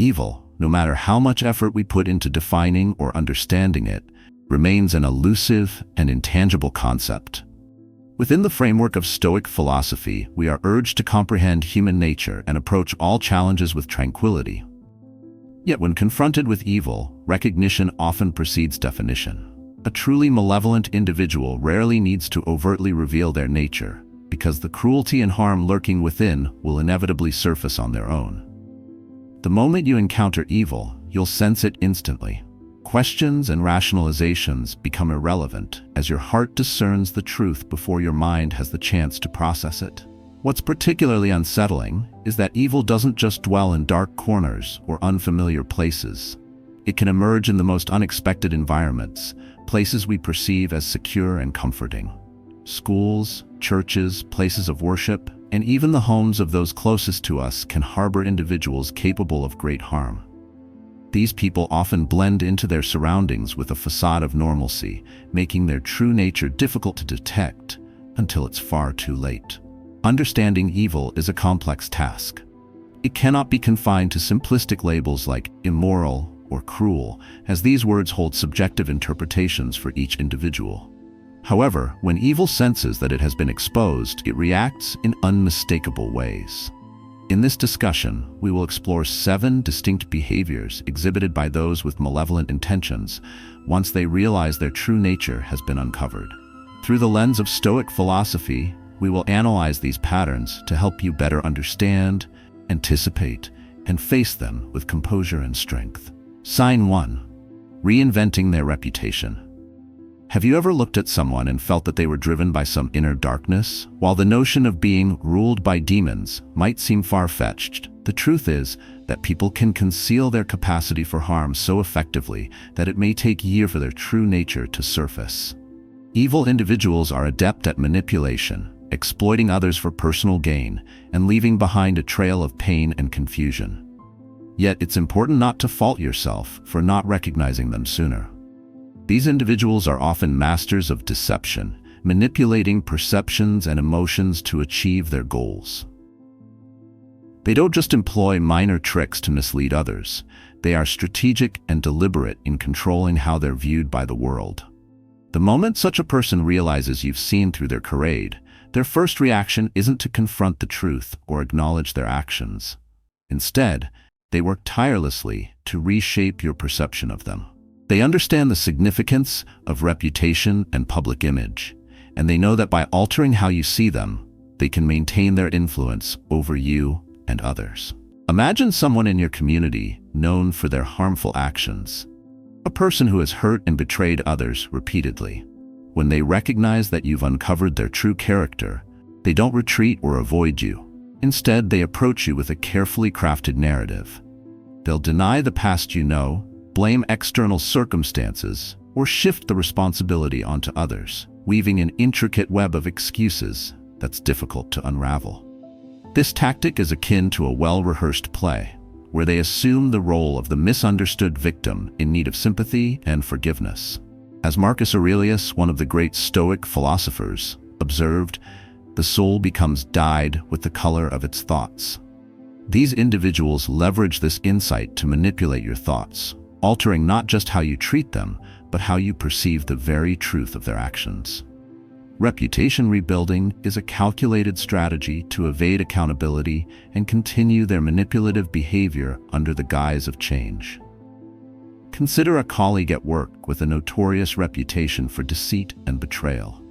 Evil, no matter how much effort we put into defining or understanding it, remains an elusive and intangible concept. Within the framework of Stoic philosophy, we are urged to comprehend human nature and approach all challenges with tranquility. Yet when confronted with evil, recognition often precedes definition. A truly malevolent individual rarely needs to overtly reveal their nature, because the cruelty and harm lurking within will inevitably surface on their own. The moment you encounter evil, you'll sense it instantly. Questions and rationalizations become irrelevant as your heart discerns the truth before your mind has the chance to process it. What's particularly unsettling is that evil doesn't just dwell in dark corners or unfamiliar places. It can emerge in the most unexpected environments, places we perceive as secure and comforting. Schools, churches, places of worship, and even the homes of those closest to us can harbor individuals capable of great harm. These people often blend into their surroundings with a facade of normalcy, making their true nature difficult to detect until it's far too late. Understanding evil is a complex task. It cannot be confined to simplistic labels like immoral or cruel, as these words hold subjective interpretations for each individual. However, when evil senses that it has been exposed, it reacts in unmistakable ways. In this discussion, we will explore 7 distinct behaviors exhibited by those with malevolent intentions once they realize their true nature has been uncovered. Through the lens of Stoic philosophy, we will analyze these patterns to help you better understand, anticipate, and face them with composure and strength. Sign 1. Reinventing their reputation. Have you ever looked at someone and felt that they were driven by some inner darkness? While the notion of being ruled by demons might seem far-fetched, the truth is that people can conceal their capacity for harm so effectively that it may take years for their true nature to surface. Evil individuals are adept at manipulation, exploiting others for personal gain, and leaving behind a trail of pain and confusion. Yet it's important not to fault yourself for not recognizing them sooner. These individuals are often masters of deception, manipulating perceptions and emotions to achieve their goals. They don't just employ minor tricks to mislead others. They are strategic and deliberate in controlling how they're viewed by the world. The moment such a person realizes you've seen through their charade, their first reaction isn't to confront the truth or acknowledge their actions. Instead, they work tirelessly to reshape your perception of them. They understand the significance of reputation and public image, and they know that by altering how you see them, they can maintain their influence over you and others. Imagine someone in your community known for their harmful actions, a person who has hurt and betrayed others repeatedly. When they recognize that you've uncovered their true character, they don't retreat or avoid you. Instead, they approach you with a carefully crafted narrative. They'll deny the past you know, blame external circumstances, or shift the responsibility onto others, weaving an intricate web of excuses that's difficult to unravel. This tactic is akin to a well-rehearsed play, where they assume the role of the misunderstood victim in need of sympathy and forgiveness. As Marcus Aurelius, one of the great Stoic philosophers, observed, the soul becomes dyed with the color of its thoughts. These individuals leverage this insight to manipulate your thoughts, altering not just how you treat them, but how you perceive the very truth of their actions. Reputation rebuilding is a calculated strategy to evade accountability and continue their manipulative behavior under the guise of change. Consider a colleague at work with a notorious reputation for deceit and betrayal.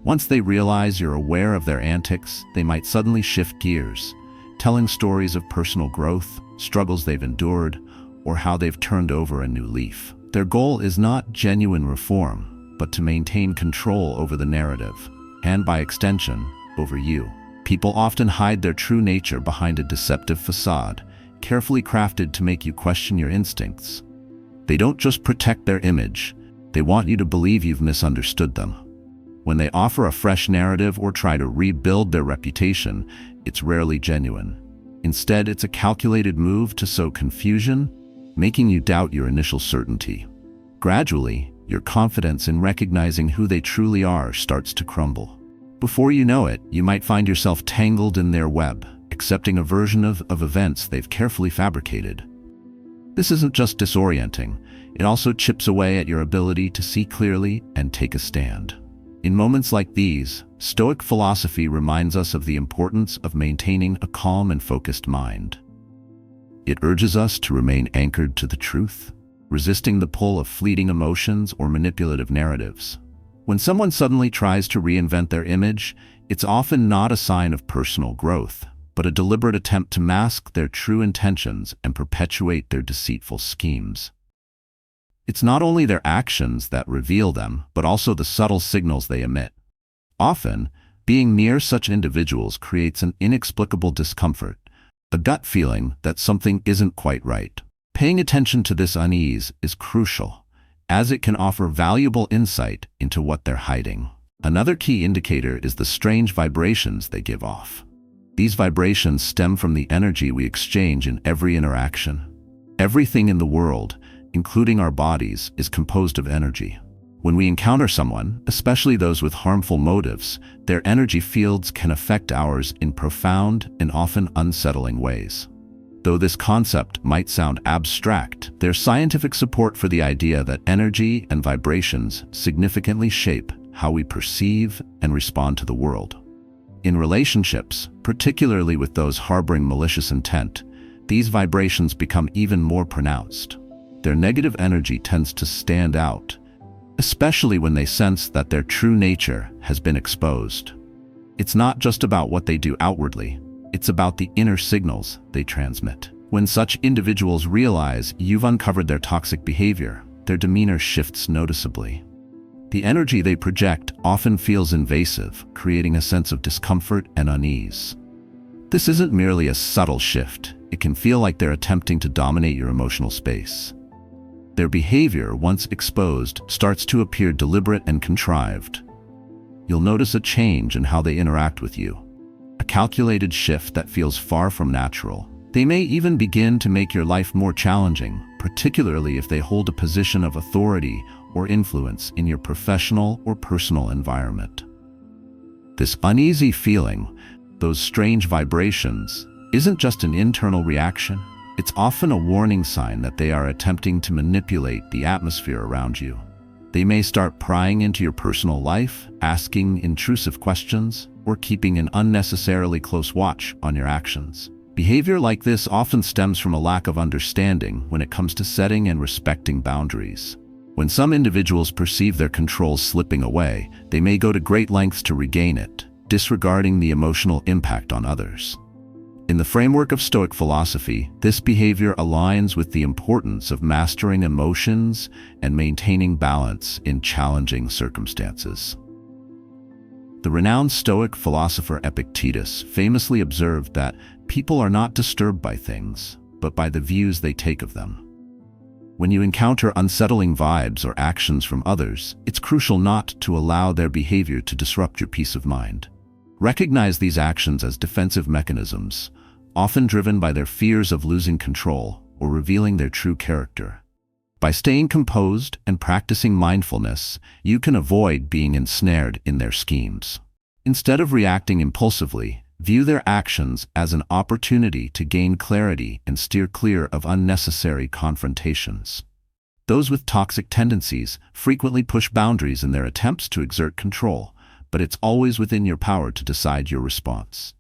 Once they realize you're aware of their antics, they might suddenly shift gears, telling stories of personal growth, struggles they've endured, or how they've turned over a new leaf. Their goal is not genuine reform, but to maintain control over the narrative, and by extension, over you. People often hide their true nature behind a deceptive facade, carefully crafted to make you question your instincts. They don't just protect their image, they want you to believe you've misunderstood them. When they offer a fresh narrative or try to rebuild their reputation, it's rarely genuine. Instead, it's a calculated move to sow confusion, making you doubt your initial certainty. Gradually, your confidence in recognizing who they truly are starts to crumble. Before you know it, you might find yourself tangled in their web, accepting a version of events they've carefully fabricated. This isn't just disorienting, it also chips away at your ability to see clearly and take a stand. In moments like these, Stoic philosophy reminds us of the importance of maintaining a calm and focused mind. It urges us to remain anchored to the truth, resisting the pull of fleeting emotions or manipulative narratives. When someone suddenly tries to reinvent their image, it's often not a sign of personal growth, but a deliberate attempt to mask their true intentions and perpetuate their deceitful schemes. It's not only their actions that reveal them, but also the subtle signals they emit. Often, being near such individuals creates an inexplicable discomfort, a gut feeling that something isn't quite right. Paying attention to this unease is crucial, as it can offer valuable insight into what they're hiding. Another key indicator is the strange vibrations they give off. These vibrations stem from the energy we exchange in every interaction. Everything in the world, including our bodies, is composed of energy. When we encounter someone, especially those with harmful motives, their energy fields can affect ours in profound and often unsettling ways. Though this concept might sound abstract, there's scientific support for the idea that energy and vibrations significantly shape how we perceive and respond to the world. In relationships, particularly with those harboring malicious intent, these vibrations become even more pronounced. Their negative energy tends to stand out, especially when they sense that their true nature has been exposed. It's not just about what they do outwardly, it's about the inner signals they transmit. When such individuals realize you've uncovered their toxic behavior, their demeanor shifts noticeably. The energy they project often feels invasive, creating a sense of discomfort and unease. This isn't merely a subtle shift. It can feel like they're attempting to dominate your emotional space. Their behavior, once exposed, starts to appear deliberate and contrived. You'll notice a change in how they interact with you, a calculated shift that feels far from natural. They may even begin to make your life more challenging, particularly if they hold a position of authority or influence in your professional or personal environment. This uneasy feeling, those strange vibrations, isn't just an internal reaction. It's often a warning sign that they are attempting to manipulate the atmosphere around you. They may start prying into your personal life, asking intrusive questions, or keeping an unnecessarily close watch on your actions. Behavior like this often stems from a lack of understanding when it comes to setting and respecting boundaries. When some individuals perceive their control slipping away, they may go to great lengths to regain it, disregarding the emotional impact on others. In the framework of Stoic philosophy, this behavior aligns with the importance of mastering emotions and maintaining balance in challenging circumstances. The renowned Stoic philosopher Epictetus famously observed that people are not disturbed by things, but by the views they take of them. When you encounter unsettling vibes or actions from others, it's crucial not to allow their behavior to disrupt your peace of mind. Recognize these actions as defensive mechanisms, often driven by their fears of losing control or revealing their true character. By staying composed and practicing mindfulness, you can avoid being ensnared in their schemes. Instead of reacting impulsively, view their actions as an opportunity to gain clarity and steer clear of unnecessary confrontations. Those with toxic tendencies frequently push boundaries in their attempts to exert control, but it's always within your power to decide your response.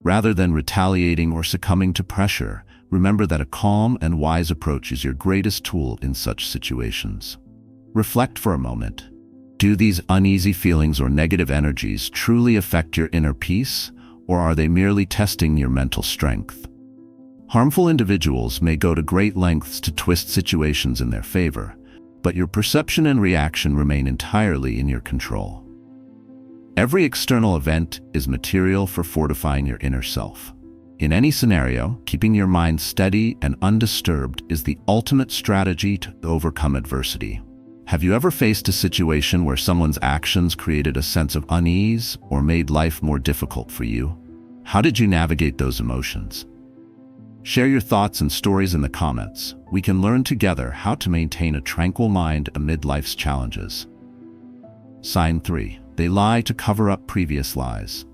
Rather than retaliating or succumbing to pressure, remember that a calm and wise approach is your greatest tool in such situations. Reflect for a moment. Do these uneasy feelings or negative energies truly affect your inner peace, or are they merely testing your mental strength? Harmful individuals may go to great lengths to twist situations in their favor, but your perception and reaction remain entirely in your control. Every external event is material for fortifying your inner self. In any scenario, keeping your mind steady and undisturbed is the ultimate strategy to overcome adversity. Have you ever faced a situation where someone's actions created a sense of unease or made life more difficult for you? How did you navigate those emotions? Share your thoughts and stories in the comments. We can learn together how to maintain a tranquil mind amid life's challenges. Sign 3. They lie to cover up previous lies.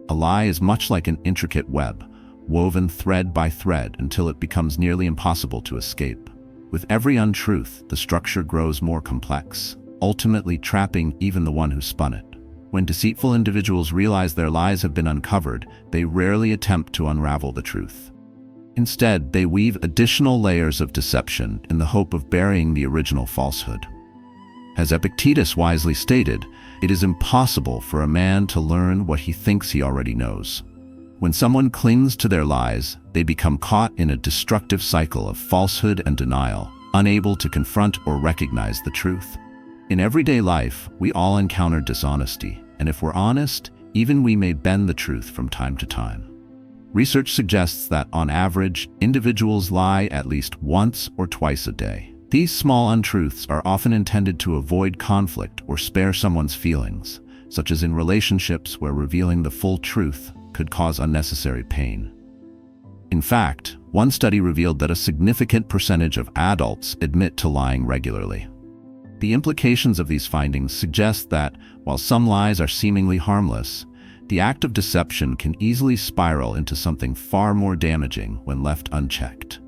A lie is much like an intricate web. woven thread by thread until it becomes nearly impossible to escape. With every untruth, the structure grows more complex, ultimately trapping even the one who spun it. When deceitful individuals realize their lies have been uncovered, they rarely attempt to unravel the truth. Instead, they weave additional layers of deception in the hope of burying the original falsehood. As Epictetus wisely stated, it is impossible for a man to learn what he thinks he already knows. When someone clings to their lies, they become caught in a destructive cycle of falsehood and denial, unable to confront or recognize the truth. In everyday life, we all encounter dishonesty, and if we're honest, even we may bend the truth from time to time. Research suggests that, on average, individuals lie at least once or twice a day. These small untruths are often intended to avoid conflict or spare someone's feelings, such as in relationships where revealing the full truth could cause unnecessary pain. In fact, one study revealed that a significant percentage of adults admit to lying regularly. The implications of these findings suggest that, while some lies are seemingly harmless, the act of deception can easily spiral into something far more damaging when left unchecked.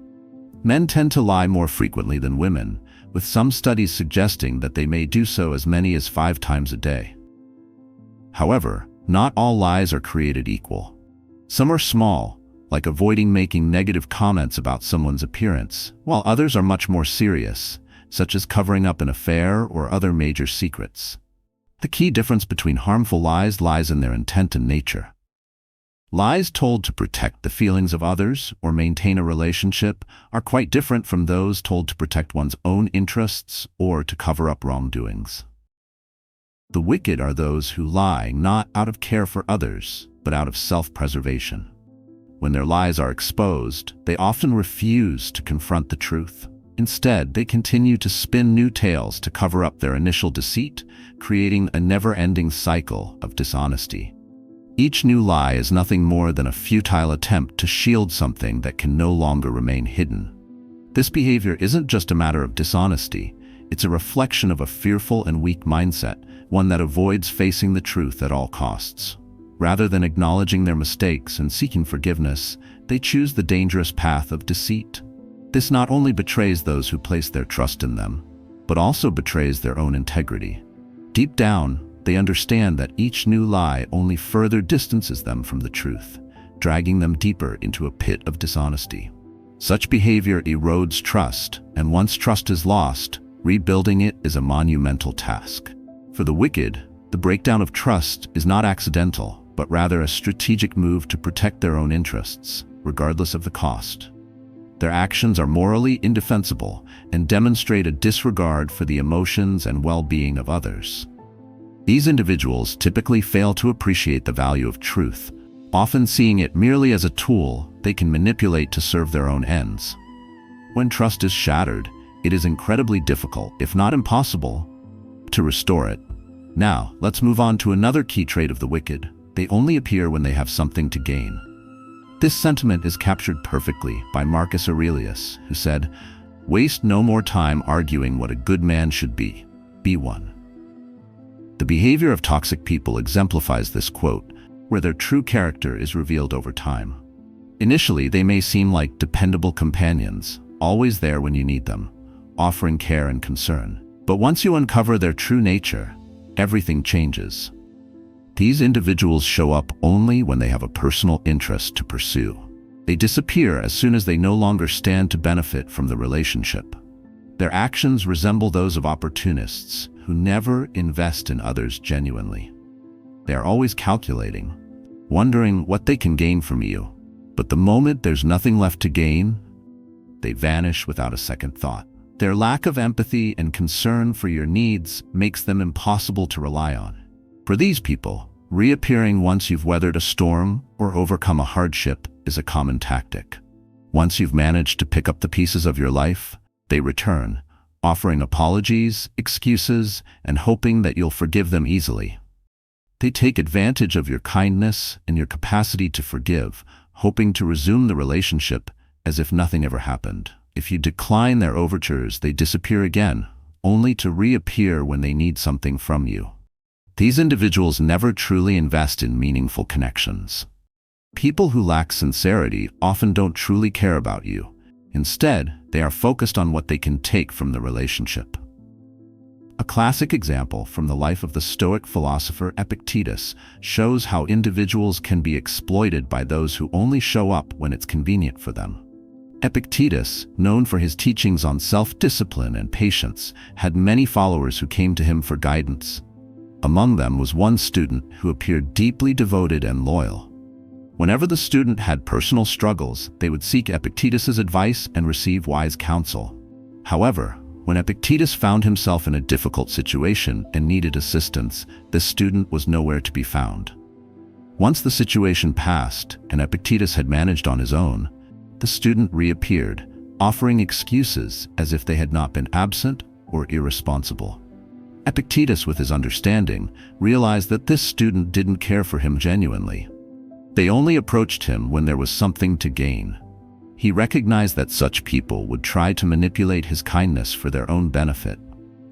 Men tend to lie more frequently than women, with some studies suggesting that they may do so as many as 5 times a day. However, not all lies are created equal. Some are small, like avoiding making negative comments about someone's appearance, while others are much more serious, such as covering up an affair or other major secrets. The key difference between harmful lies lies in their intent and nature. Lies told to protect the feelings of others or maintain a relationship are quite different from those told to protect one's own interests or to cover up wrongdoings. The wicked are those who lie not out of care for others, but out of self-preservation. When their lies are exposed, they often refuse to confront the truth. Instead, they continue to spin new tales to cover up their initial deceit, creating a never-ending cycle of dishonesty. Each new lie is nothing more than a futile attempt to shield something that can no longer remain hidden. This behavior isn't just a matter of dishonesty, it's a reflection of a fearful and weak mindset, one that avoids facing the truth at all costs. Rather than acknowledging their mistakes and seeking forgiveness, they choose the dangerous path of deceit. This not only betrays those who place their trust in them, but also betrays their own integrity. Deep down, they understand that each new lie only further distances them from the truth, dragging them deeper into a pit of dishonesty. Such behavior erodes trust, and once trust is lost, rebuilding it is a monumental task. For the wicked, the breakdown of trust is not accidental, but rather a strategic move to protect their own interests, regardless of the cost. Their actions are morally indefensible and demonstrate a disregard for the emotions and well-being of others. These individuals typically fail to appreciate the value of truth, often seeing it merely as a tool they can manipulate to serve their own ends. When trust is shattered, it is incredibly difficult, if not impossible, to restore it. Now, let's move on to another key trait of the wicked. They only appear when they have something to gain. This sentiment is captured perfectly by Marcus Aurelius, who said, "Waste no more time arguing what a good man should be. Be one." The behavior of toxic people exemplifies this quote, where their true character is revealed over time. Initially, they may seem like dependable companions, always there when you need them, offering care and concern. But once you uncover their true nature, everything changes. These individuals show up only when they have a personal interest to pursue. They disappear as soon as they no longer stand to benefit from the relationship. Their actions resemble those of opportunists who never invest in others genuinely. They are always calculating, wondering what they can gain from you. But the moment there's nothing left to gain, they vanish without a second thought. Their lack of empathy and concern for your needs makes them impossible to rely on. For these people, reappearing once you've weathered a storm or overcome a hardship is a common tactic. Once you've managed to pick up the pieces of your life, they return, offering apologies, excuses, and hoping that you'll forgive them easily. They take advantage of your kindness and your capacity to forgive, hoping to resume the relationship as if nothing ever happened. If you decline their overtures, they disappear again, only to reappear when they need something from you. These individuals never truly invest in meaningful connections. People who lack sincerity often don't truly care about you. Instead, they are focused on what they can take from the relationship. A classic example from the life of the Stoic philosopher Epictetus shows how individuals can be exploited by those who only show up when it's convenient for them. Epictetus, known for his teachings on self-discipline and patience, had many followers who came to him for guidance. Among them was one student who appeared deeply devoted and loyal. Whenever the student had personal struggles, they would seek Epictetus's advice and receive wise counsel. However, when Epictetus found himself in a difficult situation and needed assistance, this student was nowhere to be found. Once the situation passed and Epictetus had managed on his own, the student reappeared, offering excuses as if they had not been absent or irresponsible. Epictetus, with his understanding, realized that this student didn't care for him genuinely. They only approached him when there was something to gain. He recognized that such people would try to manipulate his kindness for their own benefit.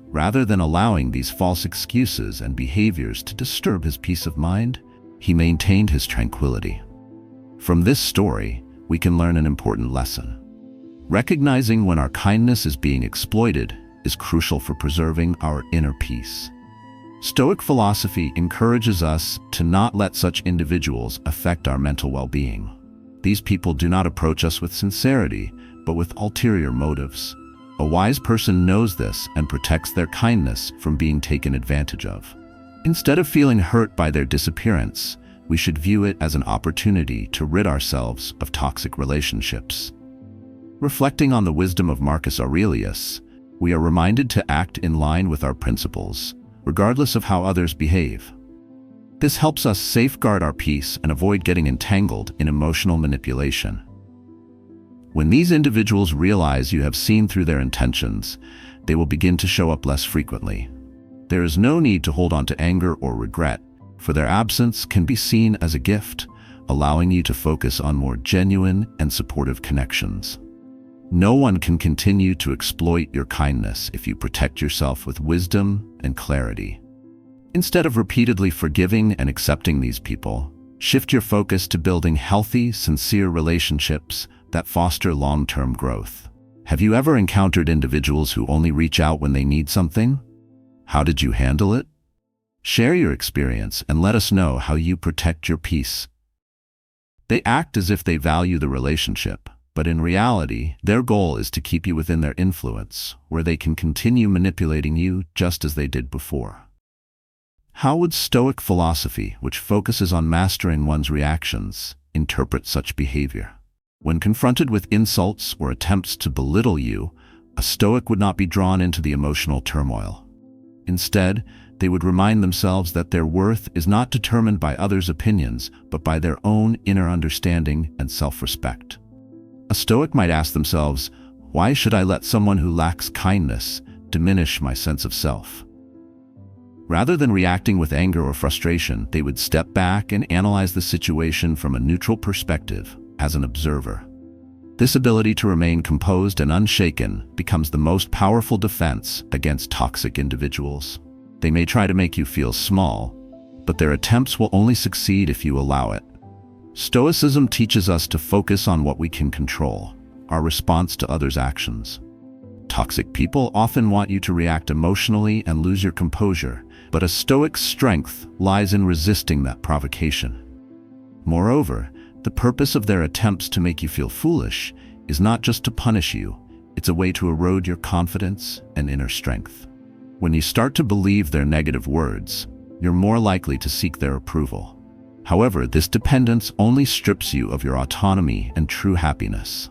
Rather than allowing these false excuses and behaviors to disturb his peace of mind, he maintained his tranquility. From this story, we can learn an important lesson. Recognizing when our kindness is being exploited is crucial for preserving our inner peace. Stoic philosophy encourages us to not let such individuals affect our mental well-being. These people do not approach us with sincerity, but with ulterior motives. A wise person knows this and protects their kindness from being taken advantage of. Instead of feeling hurt by their disappearance, we should view it as an opportunity to rid ourselves of toxic relationships. Reflecting on the wisdom of Marcus Aurelius, we are reminded to act in line with our principles, regardless of how others behave. This helps us safeguard our peace and avoid getting entangled in emotional manipulation. When these individuals realize you have seen through their intentions, they will begin to show up less frequently. There is no need to hold on to anger or regret, for their absence can be seen as a gift, allowing you to focus on more genuine and supportive connections. No one can continue to exploit your kindness if you protect yourself with wisdom and clarity. Instead of repeatedly forgiving and accepting these people, shift your focus to building healthy, sincere relationships that foster long-term growth. Have you ever encountered individuals who only reach out when they need something? How did you handle it? Share your experience and let us know how you protect your peace. They act as if they value the relationship, but in reality, their goal is to keep you within their influence, where they can continue manipulating you just as they did before. How would Stoic philosophy, which focuses on mastering one's reactions, interpret such behavior? When confronted with insults or attempts to belittle you, a Stoic would not be drawn into the emotional turmoil. Instead, they would remind themselves that their worth is not determined by others' opinions, but by their own inner understanding and self-respect. A Stoic might ask themselves, why should I let someone who lacks kindness diminish my sense of self? Rather than reacting with anger or frustration, they would step back and analyze the situation from a neutral perspective, as an observer. This ability to remain composed and unshaken becomes the most powerful defense against toxic individuals. They may try to make you feel small, but their attempts will only succeed if you allow it. Stoicism teaches us to focus on what we can control, our response to others' actions. Toxic people often want you to react emotionally and lose your composure, but a Stoic's strength lies in resisting that provocation. Moreover, the purpose of their attempts to make you feel foolish is not just to punish you, it's a way to erode your confidence and inner strength. When you start to believe their negative words, you're more likely to seek their approval. However, this dependence only strips you of your autonomy and true happiness.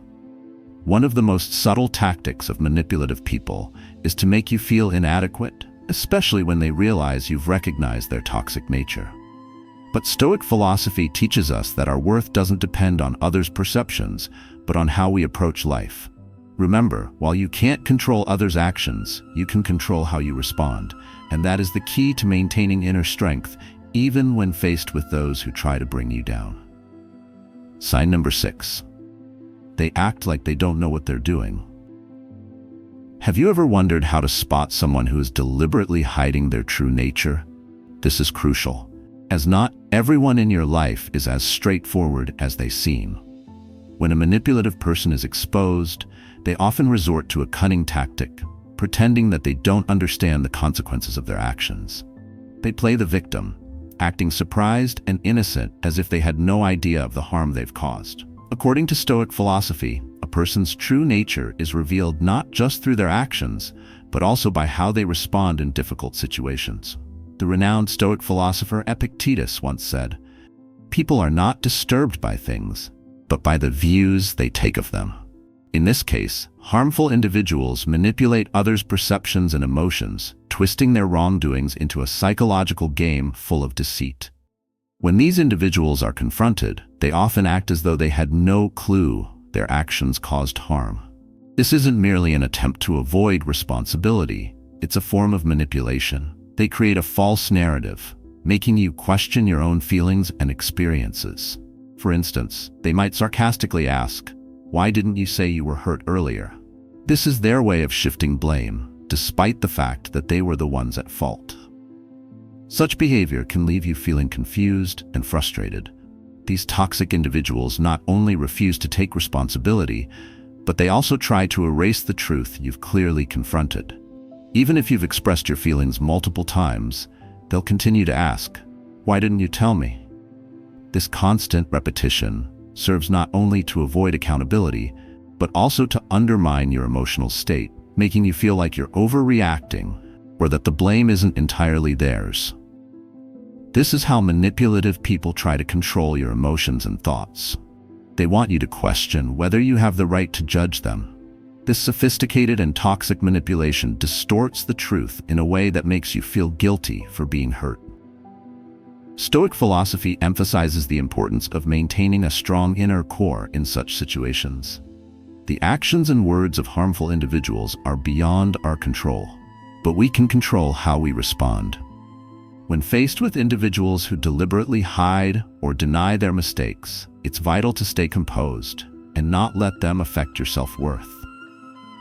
One of the most subtle tactics of manipulative people is to make you feel inadequate, especially when they realize you've recognized their toxic nature. But Stoic philosophy teaches us that our worth doesn't depend on others' perceptions, but on how we approach life. Remember, while you can't control others' actions, you can control how you respond, and that is the key to maintaining inner strength, even when faced with those who try to bring you down. Sign number 6. They act like they don't know what they're doing. Have you ever wondered how to spot someone who is deliberately hiding their true nature? This is crucial, as not everyone in your life is as straightforward as they seem. When a manipulative person is exposed, they often resort to a cunning tactic, pretending that they don't understand the consequences of their actions. They play the victim, acting surprised and innocent as if they had no idea of the harm they've caused. According to Stoic philosophy, a person's true nature is revealed not just through their actions, but also by how they respond in difficult situations. The renowned Stoic philosopher Epictetus once said, "People are not disturbed by things, but by the views they take of them." In this case, harmful individuals manipulate others' perceptions and emotions, twisting their wrongdoings into a psychological game full of deceit. When these individuals are confronted, they often act as though they had no clue their actions caused harm. This isn't merely an attempt to avoid responsibility, it's a form of manipulation. They create a false narrative, making you question your own feelings and experiences. For instance, they might sarcastically ask, "Why didn't you say you were hurt earlier?" This is their way of shifting blame, despite the fact that they were the ones at fault. Such behavior can leave you feeling confused and frustrated. These toxic individuals not only refuse to take responsibility, but they also try to erase the truth you've clearly confronted. Even if you've expressed your feelings multiple times, they'll continue to ask, "Why didn't you tell me?" This constant repetition serves not only to avoid accountability, but also to undermine your emotional state, making you feel like you're overreacting or that the blame isn't entirely theirs. This is how manipulative people try to control your emotions and thoughts. They want you to question whether you have the right to judge them. This sophisticated and toxic manipulation distorts the truth in a way that makes you feel guilty for being hurt. Stoic philosophy emphasizes the importance of maintaining a strong inner core in such situations. The actions and words of harmful individuals are beyond our control, but we can control how we respond. When faced with individuals who deliberately hide or deny their mistakes, it's vital to stay composed and not let them affect your self-worth.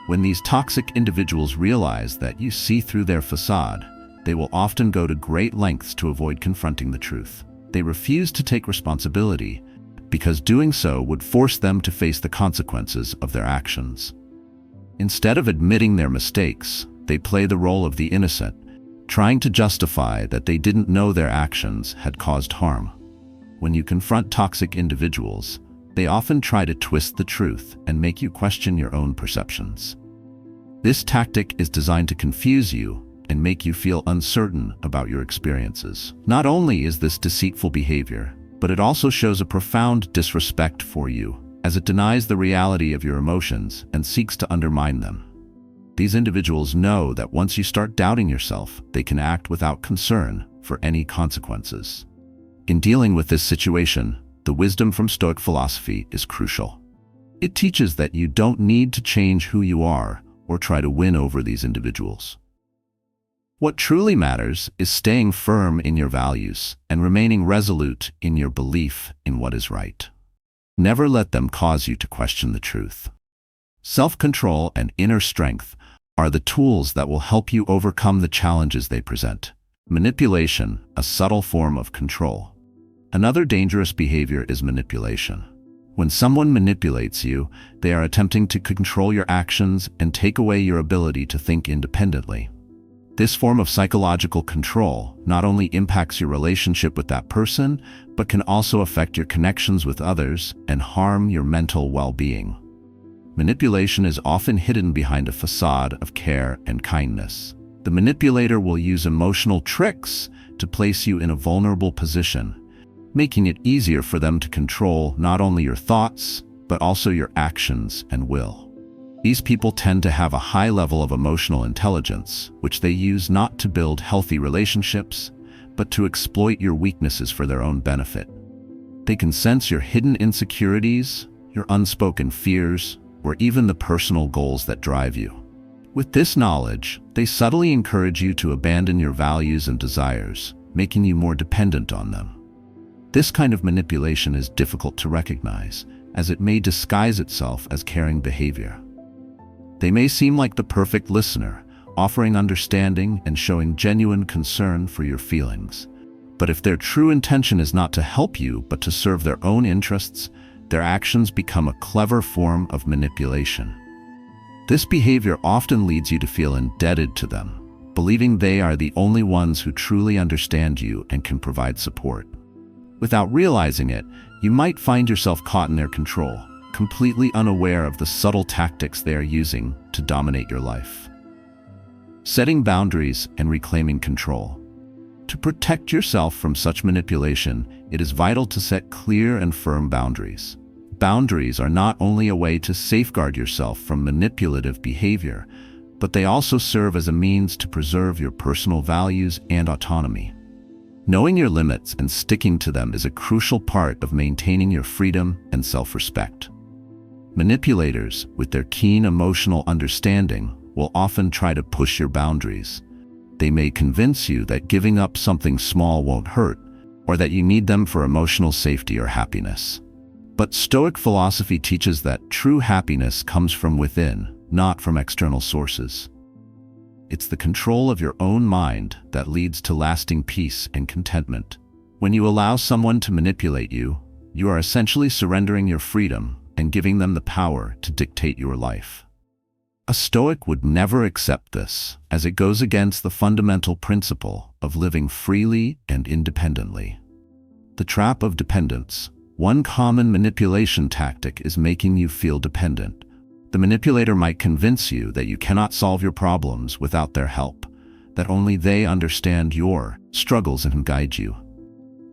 When these toxic individuals realize that you see through their facade, they will often go to great lengths to avoid confronting the truth. They refuse to take responsibility because doing so would force them to face the consequences of their actions. Instead of admitting their mistakes, they play the role of the innocent, trying to justify that they didn't know their actions had caused harm. When you confront toxic individuals, they often try to twist the truth and make you question your own perceptions. This tactic is designed to confuse you and make you feel uncertain about your experiences. Not only is this deceitful behavior, but it also shows a profound disrespect for you, as it denies the reality of your emotions and seeks to undermine them. These individuals know that once you start doubting yourself, they can act without concern for any consequences. In dealing with this situation, the wisdom from Stoic philosophy is crucial. It teaches that you don't need to change who you are or try to win over these individuals. What truly matters is staying firm in your values and remaining resolute in your belief in what is right. Never let them cause you to question the truth. Self-control and inner strength are the tools that will help you overcome the challenges they present. Manipulation, a subtle form of control. Another dangerous behavior is manipulation. When someone manipulates you, they are attempting to control your actions and take away your ability to think independently. This form of psychological control not only impacts your relationship with that person, but can also affect your connections with others and harm your mental well-being. Manipulation is often hidden behind a facade of care and kindness. The manipulator will use emotional tricks to place you in a vulnerable position, making it easier for them to control not only your thoughts, but also your actions and will. These people tend to have a high level of emotional intelligence, which they use not to build healthy relationships, but to exploit your weaknesses for their own benefit. They can sense your hidden insecurities, your unspoken fears, or even the personal goals that drive you. With this knowledge, they subtly encourage you to abandon your values and desires, making you more dependent on them. This kind of manipulation is difficult to recognize, as it may disguise itself as caring behavior. They may seem like the perfect listener, offering understanding and showing genuine concern for your feelings. But if their true intention is not to help you but to serve their own interests, their actions become a clever form of manipulation. This behavior often leads you to feel indebted to them, believing they are the only ones who truly understand you and can provide support. Without realizing it, you might find yourself caught in their control, completely unaware of the subtle tactics they are using to dominate your life. Setting boundaries and reclaiming control. To protect yourself from such manipulation, it is vital to set clear and firm boundaries. Boundaries are not only a way to safeguard yourself from manipulative behavior, but they also serve as a means to preserve your personal values and autonomy. Knowing your limits and sticking to them is a crucial part of maintaining your freedom and self-respect. Manipulators, with their keen emotional understanding, will often try to push your boundaries. They may convince you that giving up something small won't hurt, or that you need them for emotional safety or happiness. But Stoic philosophy teaches that true happiness comes from within, not from external sources. It's the control of your own mind that leads to lasting peace and contentment. When you allow someone to manipulate you, you are essentially surrendering your freedom and giving them the power to dictate your life. A Stoic would never accept this, as it goes against the fundamental principle of living freely and independently. The trap of dependence. One common manipulation tactic is making you feel dependent. The manipulator might convince you that you cannot solve your problems without their help, that only they understand your struggles and can guide you.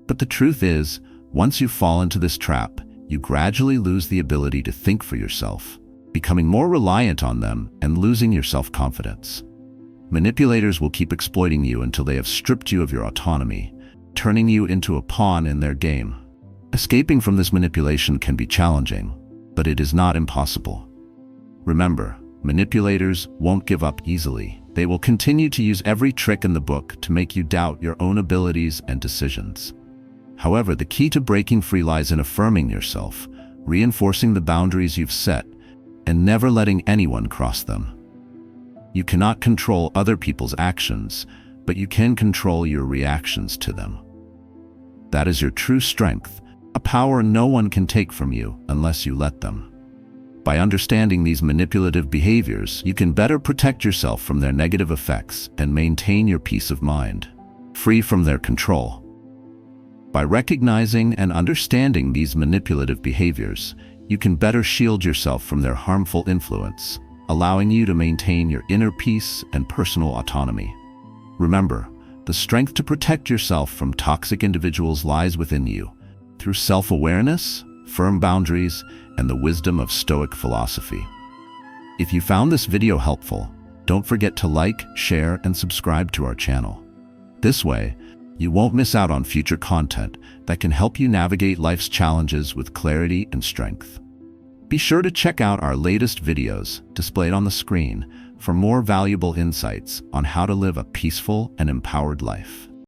But the truth is, once you fall into this trap, you gradually lose the ability to think for yourself, becoming more reliant on them and losing your self-confidence. Manipulators will keep exploiting you until they have stripped you of your autonomy, turning you into a pawn in their game. Escaping from this manipulation can be challenging, but it is not impossible. Remember, manipulators won't give up easily. They will continue to use every trick in the book to make you doubt your own abilities and decisions. However, the key to breaking free lies in affirming yourself, reinforcing the boundaries you've set, and never letting anyone cross them. You cannot control other people's actions, but you can control your reactions to them. That is your true strength, a power no one can take from you unless you let them. By understanding these manipulative behaviors, you can better protect yourself from their negative effects and maintain your peace of mind, free from their control. By recognizing and understanding these manipulative behaviors, you can better shield yourself from their harmful influence, allowing you to maintain your inner peace and personal autonomy. Remember, the strength to protect yourself from toxic individuals lies within you, through self-awareness, firm boundaries, and the wisdom of Stoic philosophy. If you found this video helpful, don't forget to like, share, and subscribe to our channel. This way, you won't miss out on future content that can help you navigate life's challenges with clarity and strength. Be sure to check out our latest videos displayed on the screen for more valuable insights on how to live a peaceful and empowered life.